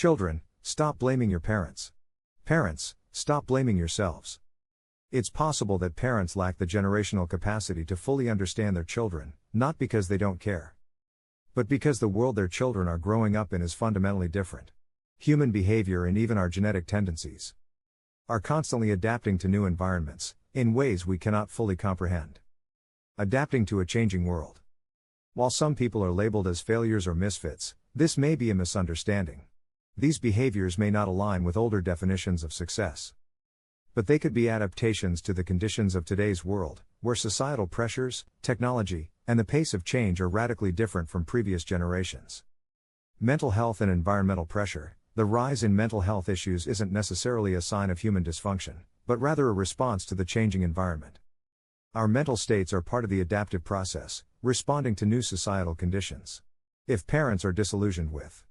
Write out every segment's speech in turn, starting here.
Children, stop blaming your parents. Parents, stop blaming yourselves. It's possible that parents lack the generational capacity to fully understand their children, not because they don't care, but because the world their children are growing up in is fundamentally different. Human behavior and even our genetic tendencies are constantly adapting to new environments, in ways we cannot fully comprehend. Adapting to a changing world. While some people are labeled as failures or misfits, this may be a misunderstanding. These behaviors may not align with older definitions of success, but they could be adaptations to the conditions of today's world, where societal pressures, technology, and the pace of change are radically different from previous generations. Mental health and environmental pressure. The rise in mental health issues isn't necessarily a sign of human dysfunction, but rather a response to the changing environment. Our mental states are part of the adaptive process, responding to new societal conditions. If parents are disillusioned with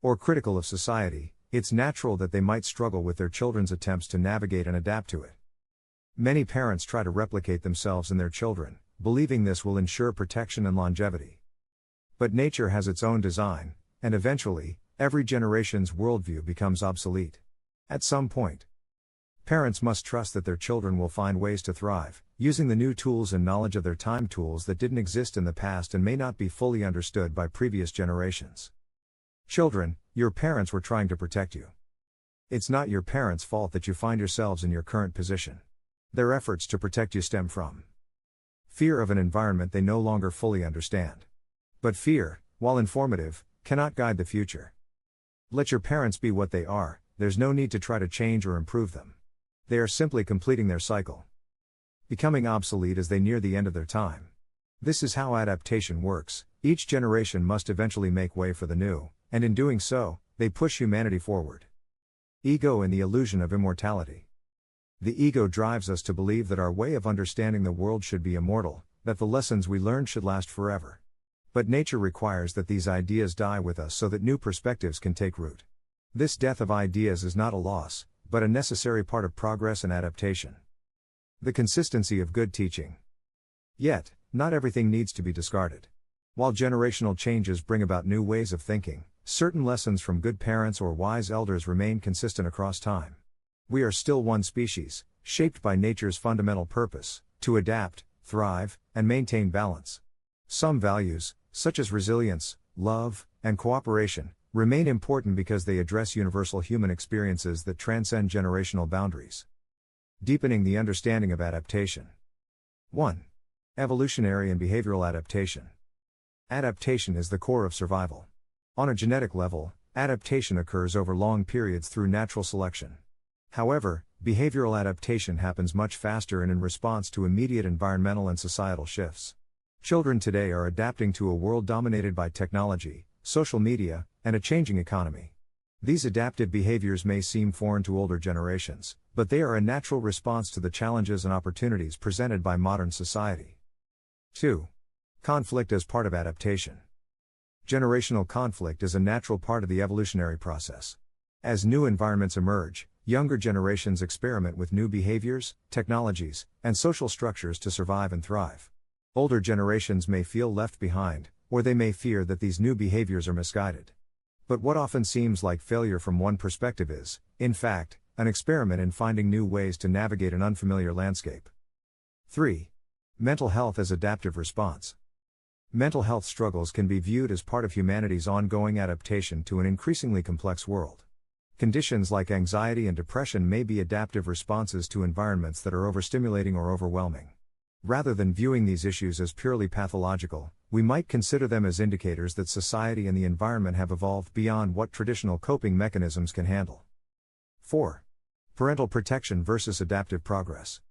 or critical of society, it's natural that they might struggle with their children's attempts to navigate and adapt to it. Many parents try to replicate themselves in their children, believing this will ensure protection and longevity. But nature has its own design, and eventually, every generation's worldview becomes obsolete. At some point, parents must trust that their children will find ways to thrive, using the new tools and knowledge of their time, tools that didn't exist in the past and may not be fully understood by previous generations. Children, your parents were trying to protect you. It's not your parents' fault that you find yourselves in your current position. Their efforts to protect you stem from fear of an environment they no longer fully understand. But fear, while informative, cannot guide the future. Let your parents be what they are, there's no need to try to change or improve them. They are simply completing their cycle, becoming obsolete as they near the end of their time. This is how adaptation works. Each generation must eventually make way for the new, and in doing so, they push humanity forward. Ego and the illusion of immortality. The ego drives us to believe that our way of understanding the world should be immortal, that the lessons we learn should last forever. But nature requires that these ideas die with us so that new perspectives can take root. This death of ideas is not a loss, but a necessary part of progress and adaptation. The consistency of good teaching. Yet, not everything needs to be discarded. While generational changes bring about new ways of thinking, certain lessons from good parents or wise elders remain consistent across time. We are still one species, shaped by nature's fundamental purpose, to adapt, thrive, and maintain balance. Some values, such as resilience, love, and cooperation, remain important because they address universal human experiences that transcend generational boundaries. Deepening the understanding of adaptation. 1. Evolutionary and behavioral adaptation. Adaptation is the core of survival. On a genetic level, adaptation occurs over long periods through natural selection. However, behavioral adaptation happens much faster and in response to immediate environmental and societal shifts. Children today are adapting to a world dominated by technology, social media, and a changing economy. These adaptive behaviors may seem foreign to older generations, but they are a natural response to the challenges and opportunities presented by modern society. 2. Conflict as part of adaptation. Generational conflict is a natural part of the evolutionary process. As new environments emerge, younger generations experiment with new behaviors, technologies, and social structures to survive and thrive. Older generations may feel left behind, or they may fear that these new behaviors are misguided. But what often seems like failure from one perspective is, in fact, an experiment in finding new ways to navigate an unfamiliar landscape. 3. Mental health as adaptive response. Mental health struggles can be viewed as part of humanity's ongoing adaptation to an increasingly complex world. Conditions like anxiety and depression may be adaptive responses to environments that are overstimulating or overwhelming. Rather than viewing these issues as purely pathological, we might consider them as indicators that society and the environment have evolved beyond what traditional coping mechanisms can handle. 4. Parental protection versus adaptive progress.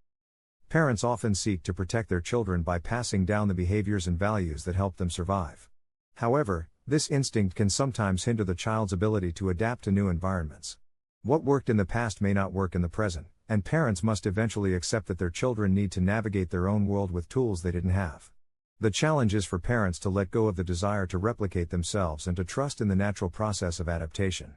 Parents often seek to protect their children by passing down the behaviors and values that help them survive. However, this instinct can sometimes hinder the child's ability to adapt to new environments. What worked in the past may not work in the present, and parents must eventually accept that their children need to navigate their own world with tools they didn't have. The challenge is for parents to let go of the desire to replicate themselves and to trust in the natural process of adaptation.